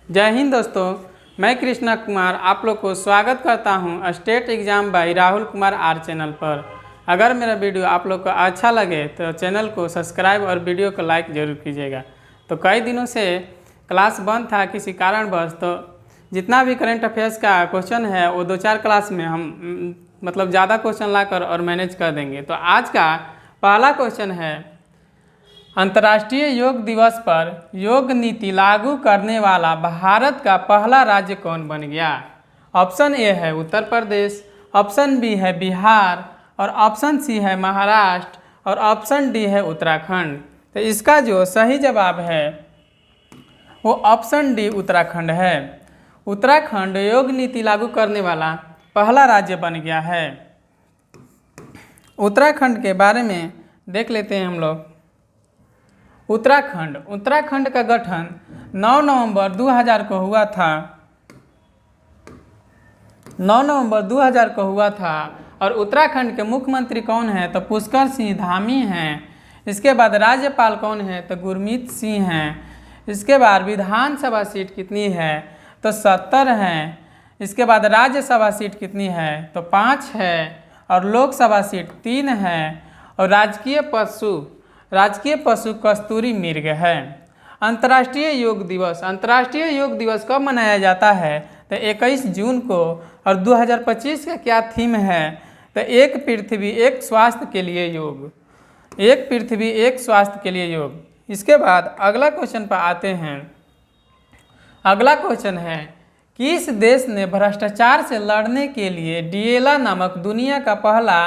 जय हिंद दोस्तों, मैं कृष्णा कुमार आप लोग को स्वागत करता हूं state exam by Rahul Kumar our channel पर। अगर मेरा वीडियो आप लोग को अच्छा लगे तो चैनल को सब्सक्राइब और वीडियो को लाइक ज़रूर कीजिएगा। तो कई दिनों से क्लास बंद था किसी कारणवश, तो जितना भी करंट अफेयर्स का क्वेश्चन है वो 2-4 क्लास में हम ज़्यादा क्वेश्चन लाकर और मैनेज कर देंगे। तो आज का पहला क्वेश्चन है, अंतर्राष्ट्रीय योग दिवस पर योग नीति लागू करने वाला भारत का पहला राज्य कौन बन गया? ऑप्शन ए है उत्तर प्रदेश, ऑप्शन बी है बिहार और ऑप्शन सी है महाराष्ट्र और ऑप्शन डी है उत्तराखंड। तो इसका जो सही जवाब है वो ऑप्शन डी उत्तराखंड है। उत्तराखंड योग नीति लागू करने वाला पहला राज्य बन गया है। उत्तराखंड के बारे में देख लेते हैं हम लोग। उत्तराखंड का गठन 9 नवंबर 2000 को हुआ था। 9 नवंबर 2000 को हुआ था और उत्तराखंड के मुख्यमंत्री कौन है? तो पुष्कर सिंह धामी हैं। इसके बाद राज्यपाल कौन है? तो गुरमीत सिंह हैं। इसके बाद विधानसभा सीट कितनी है? तो 70 हैं। इसके बाद राज्यसभा सीट कितनी है? तो 5 है और लोकसभा सीट 3 है और राजकीय पशु कस्तूरी मृग है। अंतर्राष्ट्रीय योग दिवस कब मनाया जाता है? तो 21 जून को। और 2025 का क्या थीम है? तो एक पृथ्वी एक स्वास्थ्य के लिए योग। एक पृथ्वी एक स्वास्थ्य के लिए योग। इसके बाद अगला क्वेश्चन पर आते हैं। अगला क्वेश्चन है, किस देश ने भ्रष्टाचार से लड़ने के लिए डिएला नामक दुनिया का पहला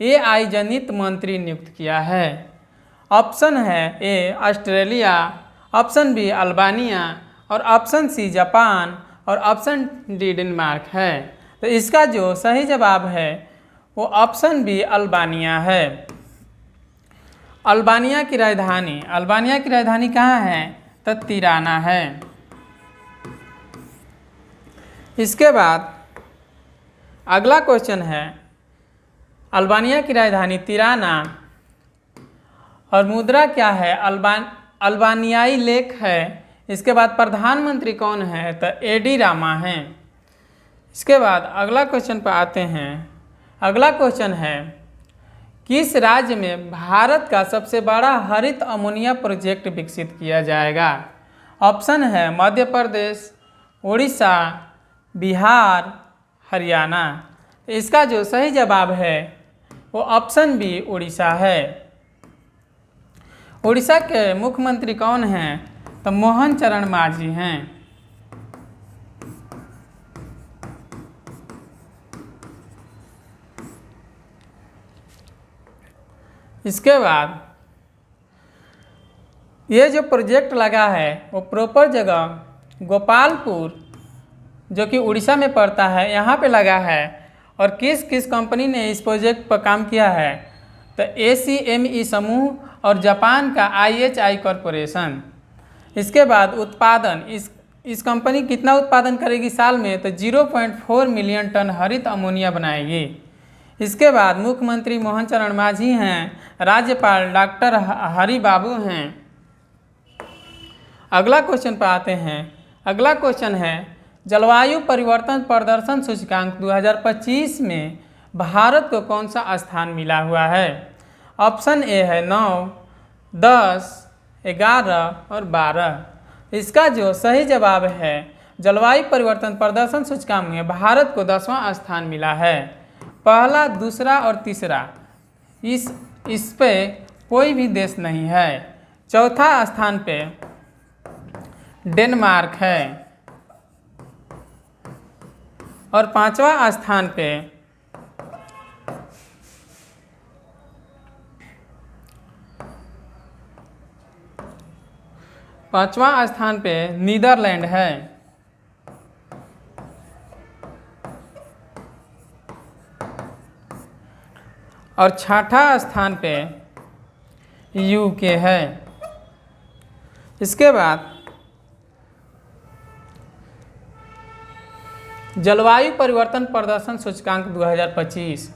AI जनित मंत्री नियुक्त किया है? ऑप्शन है A Australia, option B Albania और ऑप्शन सी जापान और ऑप्शन डी डेनमार्क है। तो इसका जो सही जवाब है वो ऑप्शन बी अल्बानिया है। अल्बानिया की राजधानी कहाँ है? तो तिराना है। इसके बाद अगला क्वेश्चन है, अल्बानिया की राजधानी तिराना और मुद्रा क्या है? अल्बानियाई लेख है। इसके बाद प्रधानमंत्री कौन है? तो एडी रामा हैं। इसके बाद अगला क्वेश्चन पर आते हैं। अगला क्वेश्चन है, किस राज्य में भारत का सबसे बड़ा हरित अमोनिया प्रोजेक्ट विकसित किया जाएगा? ऑप्शन है मध्य प्रदेश, उड़ीसा, बिहार, हरियाणा। इसका जो सही जवाब है वो ऑप्शन बी उड़ीसा है। उड़ीसा के मुख्यमंत्री कौन हैं? तो मोहन चरण मांझी हैं। इसके बाद ये जो प्रोजेक्ट लगा है वो प्रॉपर जगह गोपालपुर जो कि उड़ीसा में पड़ता है यहाँ पे लगा है। और किस किस कंपनी ने इस प्रोजेक्ट पर काम किया है? तो ACME समूह और जापान का IHI कॉरपोरेशन। इसके बाद उत्पादन, इस कंपनी कितना उत्पादन करेगी साल में? तो 0.4 मिलियन टन हरित अमोनिया बनाएगी। इसके बाद मुख्यमंत्री मोहन चरण मांझी हैं, राज्यपाल डॉक्टर हरि बाबू हैं। अगला क्वेश्चन पर आते हैं। अगला क्वेश्चन है, जलवायु परिवर्तन प्रदर्शन सूचकांक 2025 में भारत को कौन सा स्थान मिला हुआ है? ऑप्शन ए है 9, 10, 11 और 12। इसका जो सही जवाब है, जलवायु परिवर्तन प्रदर्शन सूचकांक में भारत को 10वां स्थान मिला है। पहला, दूसरा और तीसरा इस पे कोई भी देश नहीं है। चौथा स्थान पे डेनमार्क है और 5वां स्थान पे नीदरलैंड है। और 6ठा स्थान पे UK है। इसके बाद जलवायु परिवर्तन प्रदर्शन सूचकांक 2025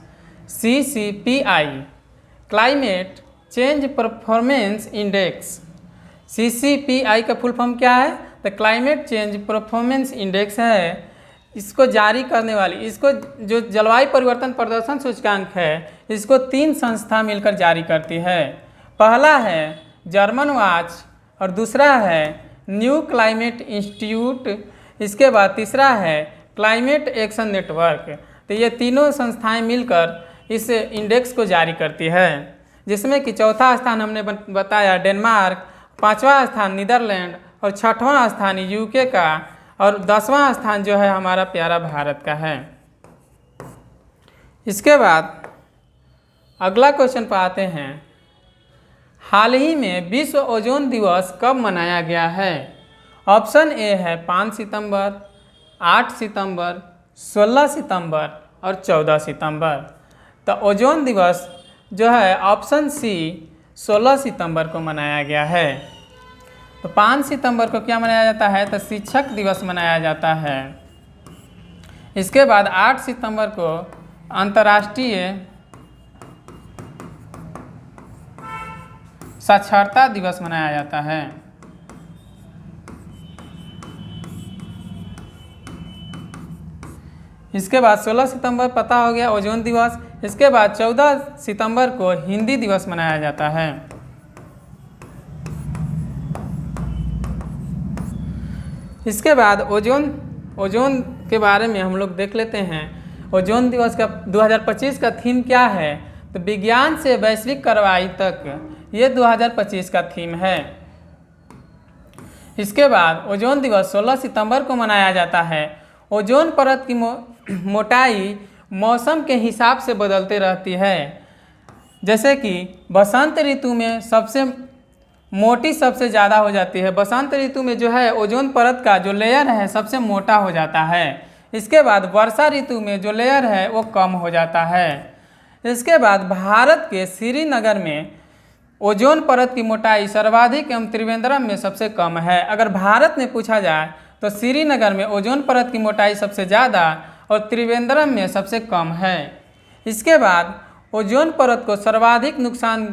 CCPI climate change performance index CCPI का फुल फॉर्म क्या है? तो क्लाइमेट चेंज परफॉर्मेंस इंडेक्स है, इसको जारी करने वाली, इसको जो जलवायु परिवर्तन प्रदर्शन सूचकांक है, इसको 3 संस्था मिलकर जारी करती है। पहला है जर्मन वॉच और दूसरा है न्यू क्लाइमेट इंस्टीट्यूट, इसके बाद तीसरा है क्लाइमेट एक्शन नेटवर्क। तो ये तीनों संस्थाएं मिलकर इस इंडेक्स को जारी करती है, जिसमें कि चौथा स्थान हमने बताया डेनमार्क, 5वां स्थान नीदरलैंड और 6वां स्थान यूके का और 10वां स्थान जो है हमारा प्यारा भारत का है। इसके बाद अगला क्वेश्चन पर आते हैं, हाल ही में विश्व ओजोन दिवस कब मनाया गया है? ऑप्शन ए है 5 सितंबर, 8 सितंबर, 16 सितंबर और 14 सितंबर। तो ओजोन दिवस जो है ऑप्शन सी 16 सितंबर को मनाया गया है। तो 5 सितंबर को क्या मनाया जाता है? तो शिक्षक दिवस मनाया जाता है। इसके बाद 8 सितंबर को अंतर्राष्ट्रीय साक्षरता दिवस मनाया जाता है। इसके बाद 16 सितंबर पता हो गया ओजोन दिवस। इसके बाद 14 सितंबर को हिंदी दिवस मनाया जाता है। इसके बाद ओजोन के बारे में हम लोग देख लेते हैं। ओजोन दिवस का 2025 का थीम क्या है? तो विज्ञान से वैश्विक कार्रवाई तक, ये 2025 का थीम है। इसके बाद ओजोन दिवस 16 सितंबर को मनाया जाता है। ओजोन परत की मोटाई मौसम के हिसाब से बदलते रहती है। जैसे कि बसंत ऋतु में सबसे मोटी सबसे ज़्यादा हो जाती है। बसंत ऋतु में जो है ओजोन परत का जो लेयर है सबसे मोटा हो जाता है। इसके बाद वर्षा ऋतु में जो लेयर है वो कम हो जाता है। इसके बाद भारत के श्रीनगर में ओजोन परत की मोटाई सर्वाधिक एवं त्रिवेंद्रम में सबसे कम है। अगर भारत में पूछा जाए तो श्रीनगर में ओजोन परत की मोटाई सबसे ज़्यादा और त्रिवेंद्रम में सबसे कम है। इसके बाद ओजोन परत को सर्वाधिक नुकसान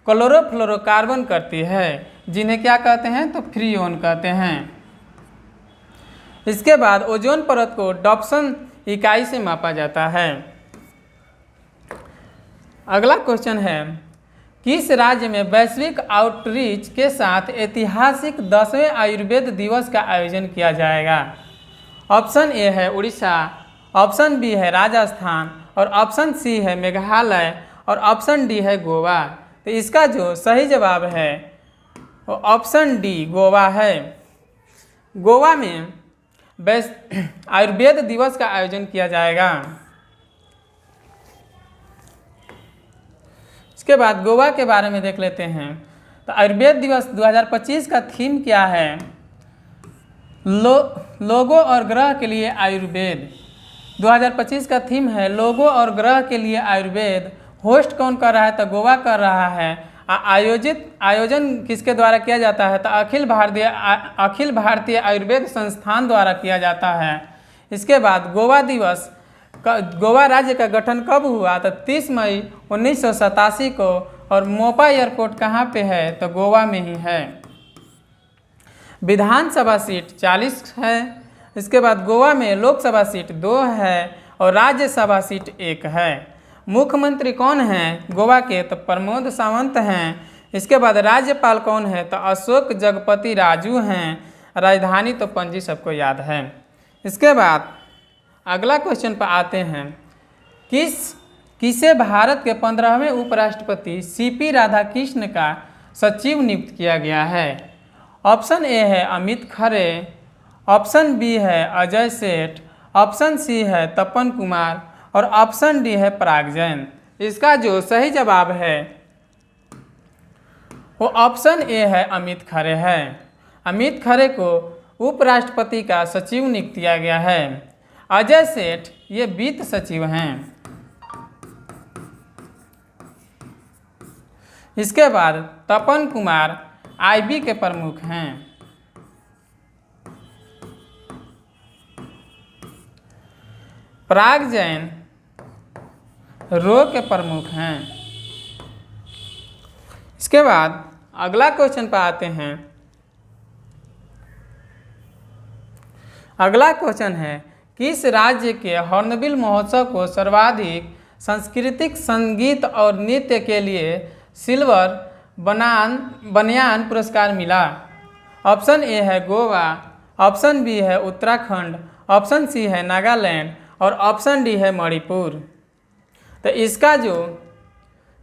क्लोरोफ्लोरोकार्बन करती है, जिन्हें क्या कहते हैं? तो फ्रीओन कहते हैं। इसके बाद ओजोन परत को डॉप्सन इकाई से मापा जाता है। अगला क्वेश्चन है, किस राज्य में वैश्विक आउटरीच के साथ ऐतिहासिक 10वें आयुर्वेद दिवस का आयोजन किया जाएगा? ऑप्शन ए है उड़ीसा, ऑप्शन बी है राजस्थान और ऑप्शन सी है मेघालय और ऑप्शन डी है गोवा। तो इसका जो सही जवाब है वो ऑप्शन डी गोवा है। गोवा में आयुर्वेद दिवस का आयोजन किया जाएगा। इसके बाद गोवा के बारे में देख लेते हैं। तो आयुर्वेद दिवस 2025 का थीम क्या है? लोगों और ग्रह के लिए आयुर्वेद। 2025 का थीम है लोगों और ग्रह के लिए आयुर्वेद। होस्ट कौन कर रहा है? तो गोवा कर रहा है। आयोजन किसके द्वारा किया जाता है? तो अखिल भारतीय आयुर्वेद संस्थान द्वारा किया जाता है। इसके बाद गोवा राज्य का गठन कब हुआ? तो 30 मई 1987 को। और मोपा एयरपोर्ट कहाँ पे है? तो गोवा में ही है। विधानसभा सीट 40 है। इसके बाद गोवा में लोकसभा सीट 2 है और राज्यसभा सीट 1 है। मुख्यमंत्री कौन हैं गोवा के? तो प्रमोद सावंत हैं। इसके बाद राज्यपाल कौन है? तो अशोक जगपति राजू हैं। राजधानी तो पणजी सबको याद है। इसके बाद अगला क्वेश्चन पर आते हैं, किसे भारत के 15वें उपराष्ट्रपति सीपी राधाकृष्ण का सचिव नियुक्त किया गया है? ऑप्शन ए है अमित खरे, ऑप्शन बी है अजय सेठ, ऑप्शन सी है तपन कुमार और ऑप्शन डी है पराग जैन। इसका जो सही जवाब है वो ऑप्शन ए है अमित खरे है। अमित खरे को उपराष्ट्रपति का सचिव नियुक्त किया गया है। अजय सेठ ये वित्त सचिव हैं। इसके बाद तपन कुमार आईबी के प्रमुख हैं। पराग जैन रो के प्रमुख हैं। इसके बाद अगला क्वेश्चन पर आते हैं, अगला क्वेश्चन है, किस राज्य के हॉर्नबिल महोत्सव को सर्वाधिक सांस्कृतिक संगीत और नृत्य के लिए सिल्वर बनियान पुरस्कार मिला? ऑप्शन ए है गोवा, ऑप्शन बी है उत्तराखंड, ऑप्शन सी है नागालैंड और ऑप्शन डी है मणिपुर। तो इसका जो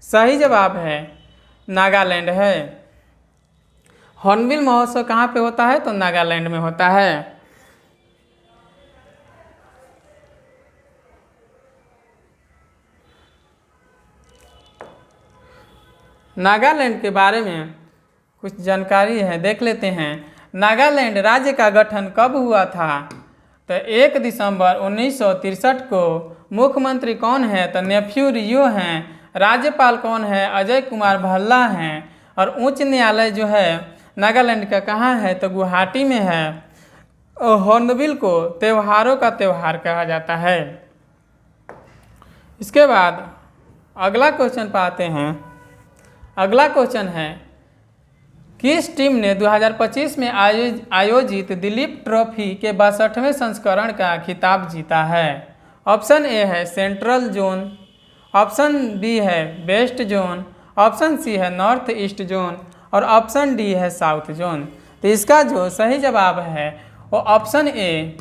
सही जवाब है नागालैंड है। हॉर्नबिल महोत्सव कहाँ पे होता है? तो नागालैंड में होता है। नागालैंड के बारे में कुछ जानकारी है, देख लेते हैं। नागालैंड राज्य का गठन कब हुआ था? तो 1 दिसंबर 1963 को। मुख्यमंत्री कौन है? तो नेफ्यू रियो हैं। राज्यपाल कौन है? अजय कुमार भल्ला हैं। और उच्च न्यायालय जो है नागालैंड का कहाँ है? तो गुवाहाटी में है। और हॉर्नबिल को त्योहारों का त्योहार कहा जाता है। इसके बाद अगला क्वेश्चन पाते हैं। अगला क्वेश्चन है, किस टीम ने 2025 में आयोजित दिलीप ट्रॉफी के 62वें संस्करण का खिताब जीता है? ऑप्शन ए है सेंट्रल जोन, ऑप्शन बी है वेस्ट जोन, ऑप्शन सी है नॉर्थ ईस्ट जोन और ऑप्शन डी है साउथ जोन। तो इसका जो सही जवाब है वो ऑप्शन ए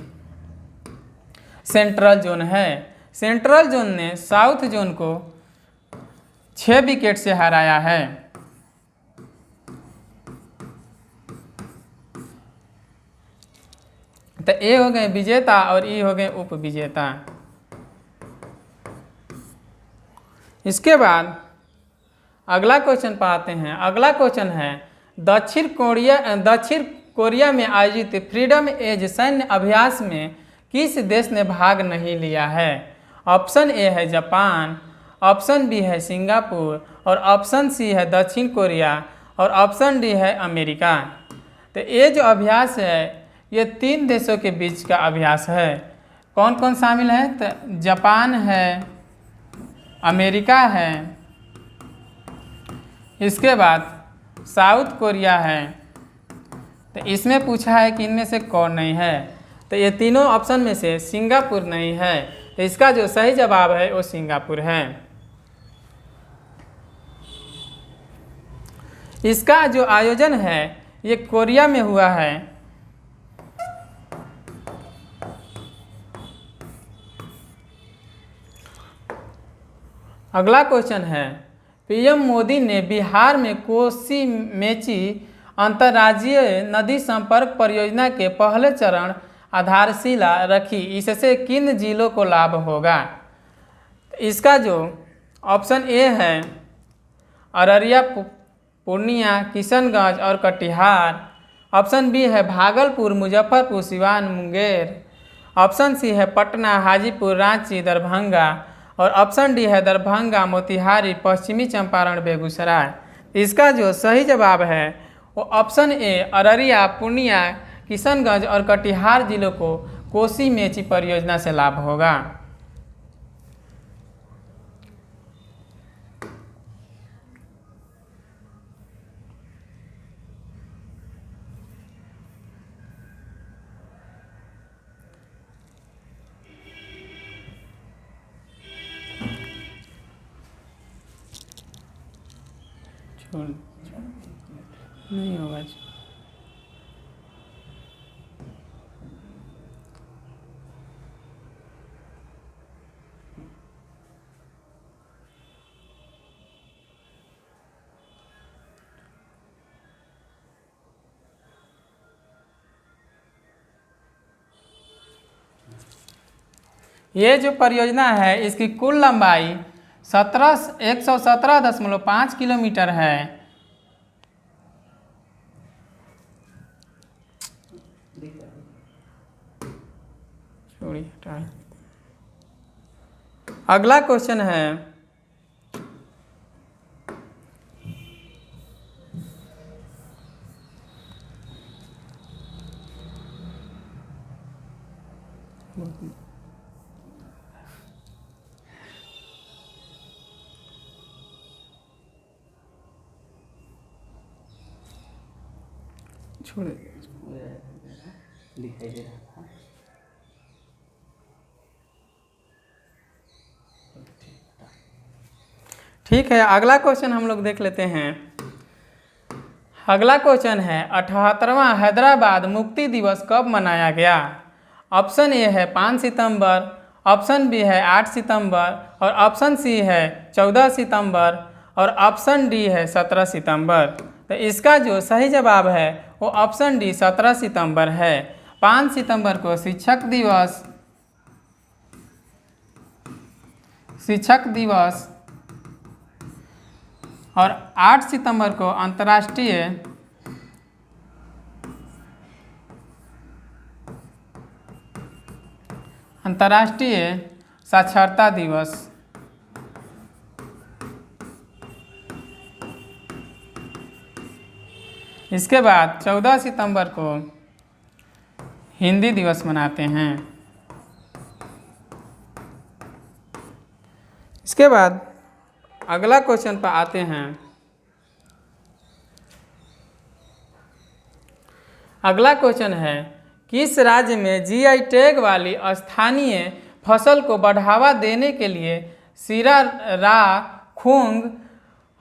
सेंट्रल जोन है। सेंट्रल जोन ने साउथ जोन को 6 विकेट से हराया है। तो ए हो गए विजेता और ई हो गए उप विजेता। इसके बाद अगला क्वेश्चन पाते हैं। अगला क्वेश्चन है, दक्षिण कोरिया में आयोजित फ्रीडम एज सैन्य अभ्यास में किस देश ने भाग नहीं लिया है? ऑप्शन ए है जापान, ऑप्शन बी है सिंगापुर और ऑप्शन सी है दक्षिण कोरिया और ऑप्शन डी है अमेरिका। तो ये जो अभ्यास है ये 3 देशों के बीच का अभ्यास है। कौन कौन शामिल है? तो जापान है, अमेरिका है, इसके बाद साउथ कोरिया है। तो इसमें पूछा है कि इनमें से कौन नहीं है? तो ये तीनों ऑप्शन में से सिंगापुर नहीं है। तो इसका जो सही जवाब है वो सिंगापुर है। इसका जो आयोजन है ये कोरिया में हुआ है। अगला क्वेश्चन है, पीएम मोदी ने बिहार में कोसी मेची अंतर्राज्यीय नदी संपर्क परियोजना के पहले चरण आधारशिला रखी। इससे किन जिलों को लाभ होगा? इसका जो ऑप्शन ए है अररिया, पूर्णिया, किशनगंज और कटिहार। ऑप्शन बी है भागलपुर, मुजफ्फरपुर, सिवान, मुंगेर। ऑप्शन सी है पटना, हाजीपुर, रांची, दरभंगा और ऑप्शन डी है दरभंगा, मोतिहारी, पश्चिमी चंपारण, बेगूसराय। इसका जो सही जवाब है वो ऑप्शन ए अररिया, पूर्णिया, किशनगंज और कटिहार जिलों को कोसी मेची परियोजना से लाभ होगा। नहीं होगा। ये जो परियोजना है इसकी कुल लंबाई 117.5 किलोमीटर है। अगला क्वेश्चन है, छोड़ दिखाई दे रहा था। ठीक है, अगला क्वेश्चन हम लोग देख लेते हैं। अगला क्वेश्चन है 78वां हैदराबाद मुक्ति दिवस कब मनाया गया? ऑप्शन ए है 5 सितंबर, ऑप्शन बी है 8 सितंबर और ऑप्शन सी है 14 सितंबर और ऑप्शन डी है 17 सितंबर। तो इसका जो सही जवाब है वो ऑप्शन डी 17 सितंबर है। 5 सितंबर को शिक्षक दिवस और 8 सितंबर को अंतर्राष्ट्रीय साक्षरता दिवस। इसके बाद 14 सितंबर को हिंदी दिवस मनाते हैं। इसके बाद अगला क्वेश्चन पर आते हैं। अगला क्वेश्चन है किस राज्य में जीआई टैग वाली स्थानीय फसल को बढ़ावा देने के लिए सिरा रा खोंग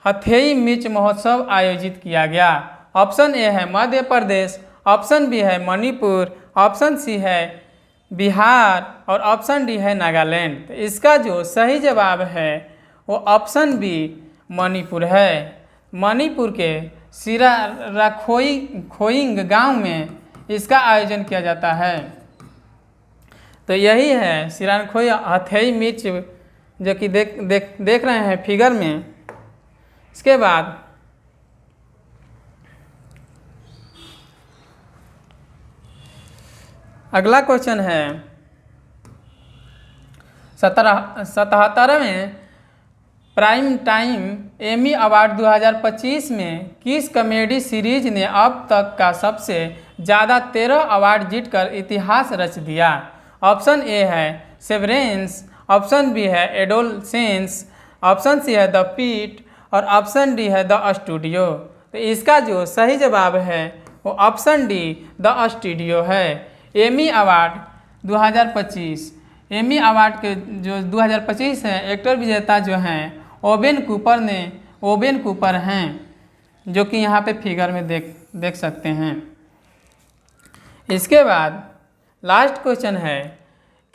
हथेई मिर्च महोत्सव आयोजित किया गया? ऑप्शन ए है मध्य प्रदेश, ऑप्शन बी है मणिपुर, ऑप्शन सी है बिहार और ऑप्शन डी है नागालैंड। तो इसका जो सही जवाब है वो ऑप्शन बी मणिपुर है। मणिपुर के सिरा खोइंग गांव में इसका आयोजन किया जाता है। तो यही है सिरानखोई हथेई मिर्च जो कि देख रहे हैं फिगर में। इसके बाद अगला क्वेश्चन है 77वें प्राइम टाइम एमी अवार्ड 2025 में किस कॉमेडी सीरीज ने अब तक का सबसे ज़्यादा 13 अवार्ड जीतकर इतिहास रच दिया? ऑप्शन ए है सेवरेंस, ऑप्शन बी है एडोलसेंस, ऑप्शन सी है द पीट और ऑप्शन डी है द स्टूडियो। तो इसका जो सही जवाब है वो ऑप्शन डी द स्टूडियो है। एमी अवार्ड 2025, एमी अवार्ड के जो 2025 है एक्टर विजेता जो हैं ओबेन कूपर हैं, जो कि यहाँ पे फिगर में देख सकते हैं। इसके बाद लास्ट क्वेश्चन है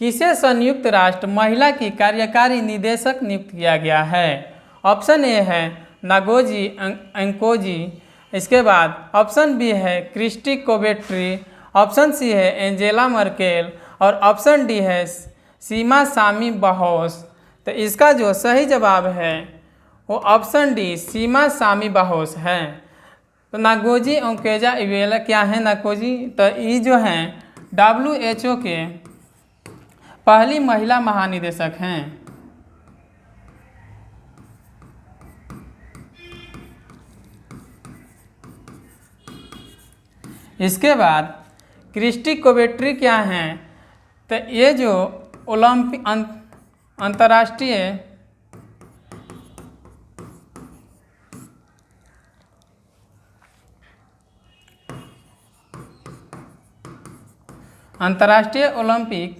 किसे संयुक्त राष्ट्र महिला की कार्यकारी निदेशक नियुक्त किया गया है? ऑप्शन ए है नागोजी अंकोजी, इसके बाद ऑप्शन बी है क्रिस्टी कोबेट्री, ऑप्शन सी है एंजेला मर्केल और ऑप्शन डी है सीमा सामी बहोस। तो इसका जो सही जवाब है वो ऑप्शन डी सीमा सामी बहोस है। तो नागोजी ओंकेजा इवेला क्या है नागोजी? तो ये जो हैं WHO के पहली महिला महानिदेशक हैं। इसके बाद क्रिस्टी कोबेट्री क्या हैं? तो ये जो ओलंपिक अंतर्राष्ट्रीय ओलंपिक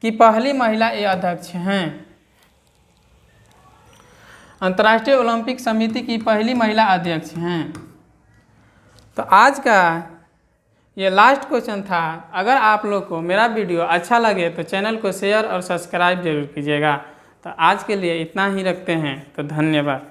की पहली महिला ये अध्यक्ष हैं। अंतर्राष्ट्रीय ओलंपिक समिति की पहली महिला अध्यक्ष हैं। तो आज का ये लास्ट क्वेश्चन था। अगर आप लोग को मेरा वीडियो अच्छा लगे तो चैनल को शेयर और सब्सक्राइब जरूर कीजिएगा। तो आज के लिए इतना ही रखते हैं। तो धन्यवाद।